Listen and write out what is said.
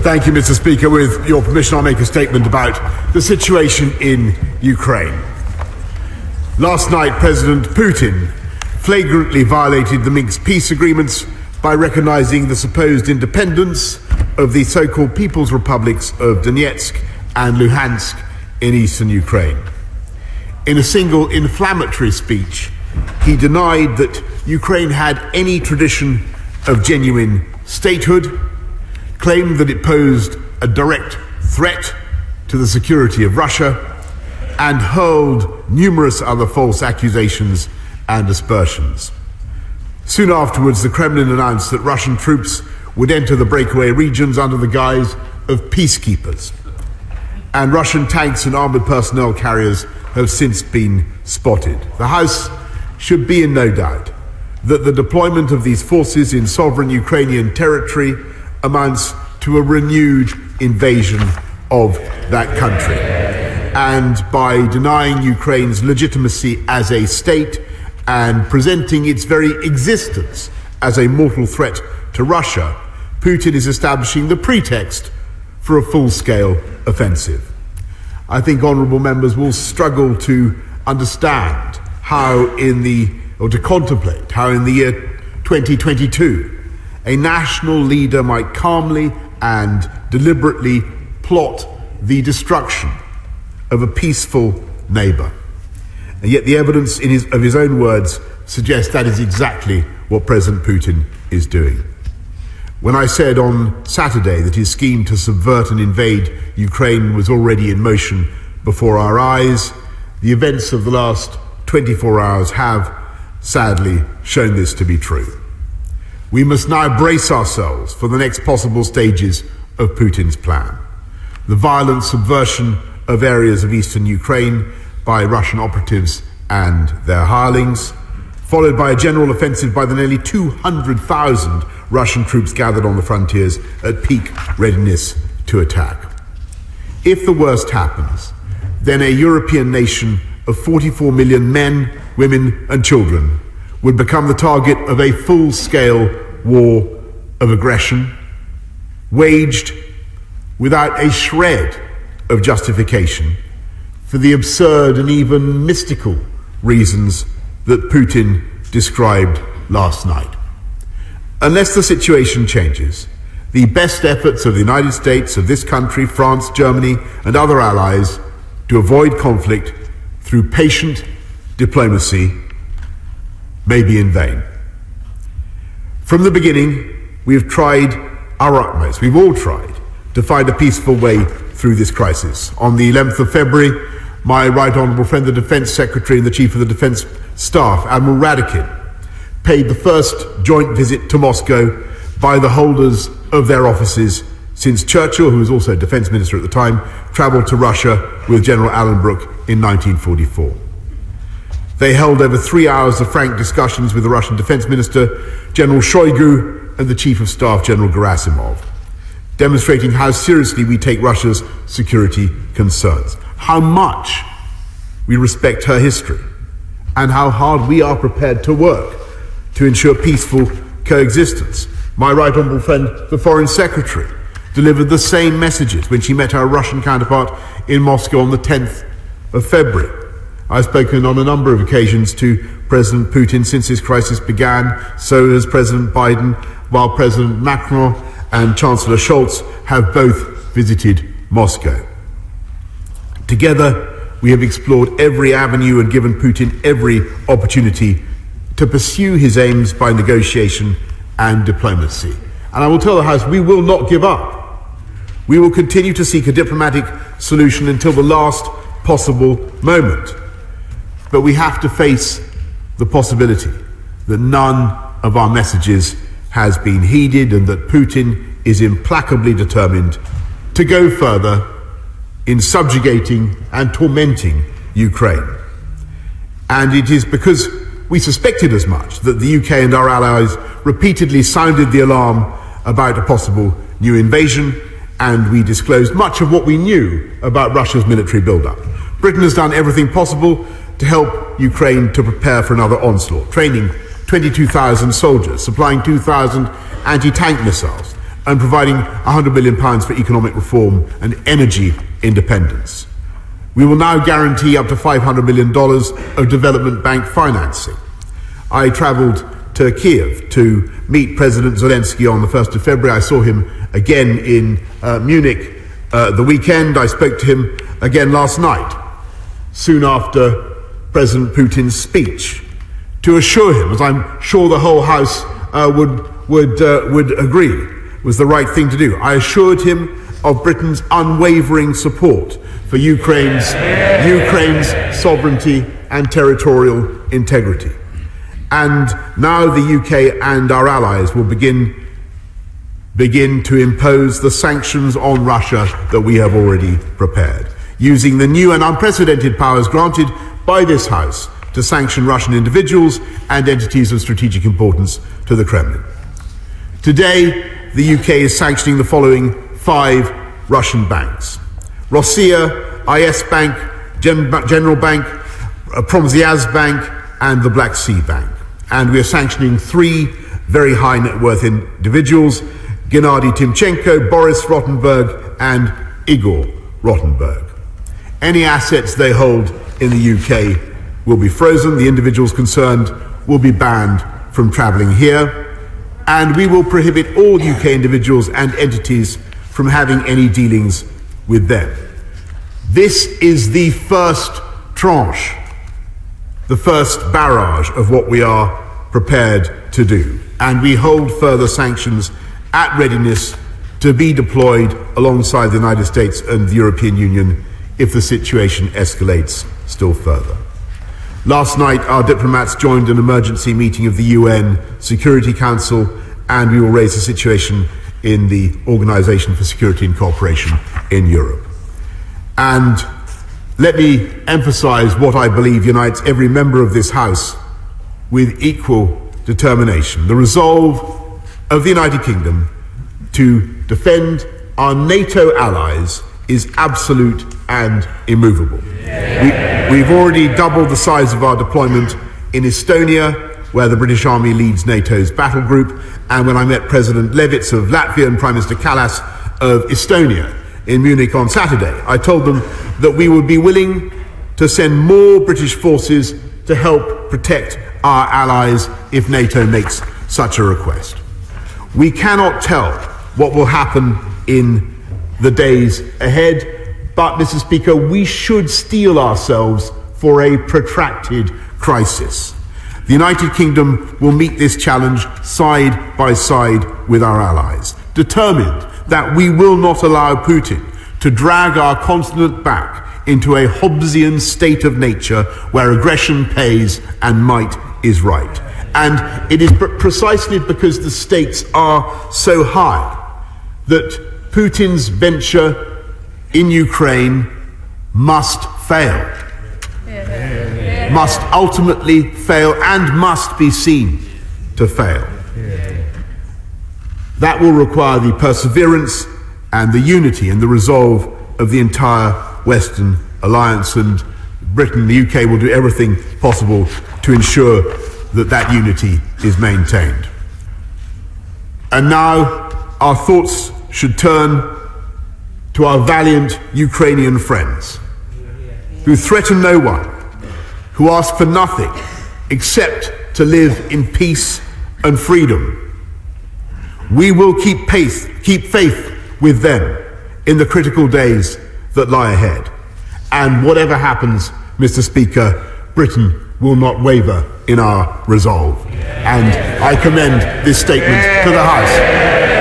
Thank you, Mr. Speaker. With your permission, I'll make a statement about the situation in Ukraine. Last night, President Putin flagrantly violated the Minsk peace agreements by recognizing the supposed independence of the so-called People's Republics of Donetsk and Luhansk in eastern Ukraine. In a single inflammatory speech, he denied that Ukraine had any tradition of genuine statehood, claimed that it posed a direct threat to the security of Russia, and hurled numerous other false accusations and aspersions. Soon afterwards, the Kremlin announced that Russian troops would enter the breakaway regions under the guise of peacekeepers, and Russian tanks and armoured personnel carriers have since been spotted. The House should be in no doubt that the deployment of these forces in sovereign Ukrainian territory amounts to a renewed invasion of that country. And by denying Ukraine's legitimacy as a state and presenting its very existence as a mortal threat to Russia, Putin is establishing the pretext for a full-scale offensive. I think honourable members will struggle to understand to contemplate how in the year 2022 a national leader might calmly and deliberately plot the destruction of a peaceful neighbour. And yet the evidence of his own words suggests that is exactly what President Putin is doing. When I said on Saturday that his scheme to subvert and invade Ukraine was already in motion before our eyes, the events of the last 24 hours have, sadly, shown this to be true. We must now brace ourselves for the next possible stages of Putin's plan. The violent subversion of areas of eastern Ukraine by Russian operatives and their hirelings, followed by a general offensive by the nearly 200,000 Russian troops gathered on the frontiers at peak readiness to attack. If the worst happens, then a European nation of 44 million men, women and children would become the target of a full-scale war of aggression, waged without a shred of justification for the absurd and even mystical reasons that Putin described last night. Unless the situation changes, the best efforts of the United States, of this country, France, Germany and other allies to avoid conflict through patient diplomacy may be in vain. From the beginning, we have tried our utmost, we've all tried, to find a peaceful way through this crisis. On the 11th of February, my right honourable friend, the Defence Secretary and the Chief of the Defence Staff, Admiral Radakin, paid the first joint visit to Moscow by the holders of their offices since Churchill, who was also Defence Minister at the time, travelled to Russia with General Allenbrook in 1944. They held over 3 hours of frank discussions with the Russian Defence Minister, General Shoigu, and the Chief of Staff, General Gerasimov, demonstrating how seriously we take Russia's security concerns, how much we respect her history, and how hard we are prepared to work to ensure peaceful coexistence. My right honourable friend, the Foreign Secretary, delivered the same messages when she met our Russian counterpart in Moscow on the 10th of February. I've spoken on a number of occasions to President Putin since this crisis began, so has President Biden, while President Macron and Chancellor Scholz have both visited Moscow. Together, we have explored every avenue and given Putin every opportunity to pursue his aims by negotiation and diplomacy. And I will tell the House, we will not give up. We will continue to seek a diplomatic solution until the last possible moment. But we have to face the possibility that none of our messages has been heeded and that Putin is implacably determined to go further in subjugating and tormenting Ukraine. And it is because we suspected as much that the UK and our allies repeatedly sounded the alarm about a possible new invasion, and we disclosed much of what we knew about Russia's military build-up. Britain has done everything possible to help Ukraine to prepare for another onslaught, training 22,000 soldiers, supplying 2,000 anti-tank missiles, and providing £100 million for economic reform and energy independence. We will now guarantee up to $500 million of development bank financing. I travelled to Kiev to meet President Zelensky on the 1st of February. I saw him again in Munich the weekend. I spoke to him again last night, soon after President Putin's speech, to assure him, as I'm sure the whole House would agree, was the right thing to do. I assured him of Britain's unwavering support for Ukraine's sovereignty and territorial integrity. And now the UK and our allies will begin to impose the sanctions on Russia that we have already prepared, using the new and unprecedented powers granted by this House to sanction Russian individuals and entities of strategic importance to the Kremlin. Today, the UK is sanctioning the following 5 Russian banks: Rossiya, IS Bank, General Bank, Promzyaz Bank, and the Black Sea Bank. And we are sanctioning 3 very high net worth individuals: Gennady Timchenko, Boris Rottenberg, and Igor Rottenberg. Any assets they hold in the UK will be frozen. The individuals concerned will be banned from travelling here. And we will prohibit all UK individuals and entities from having any dealings with them. This is the first tranche, the first barrage of what we are prepared to do. And we hold further sanctions at readiness to be deployed alongside the United States and the European Union if the situation escalates still further. Last night, our diplomats joined an emergency meeting of the UN Security Council, and we will raise the situation in the Organization for Security and Cooperation in Europe. And let me emphasize what I believe unites every member of this House with equal determination: the resolve of the United Kingdom to defend our NATO allies is absolute and immovable. We've already doubled the size of our deployment in Estonia, where the British Army leads NATO's battle group, and when I met President Levits of Latvia and Prime Minister Kallas of Estonia in Munich on Saturday, I told them that we would be willing to send more British forces to help protect our allies if NATO makes such a request. We cannot tell what will happen in the days ahead, but, Mr. Speaker, we should steel ourselves for a protracted crisis. The United Kingdom will meet this challenge side by side with our allies, determined that we will not allow Putin to drag our continent back into a Hobbesian state of nature where aggression pays and might is right. And it is precisely because the stakes are so high that Putin's venture in Ukraine must fail, must ultimately fail, and must be seen to fail. That will require the perseverance and the unity and the resolve of the entire Western alliance, and Britain, the UK, will do everything possible to ensure that that unity is maintained. And now our thoughts should turn to our valiant Ukrainian friends, who threaten no one, who ask for nothing except to live in peace and freedom. We will keep faith with them in the critical days that lie ahead. And whatever happens, Mr. Speaker, Britain will not waver in our resolve. And I commend this statement to the House.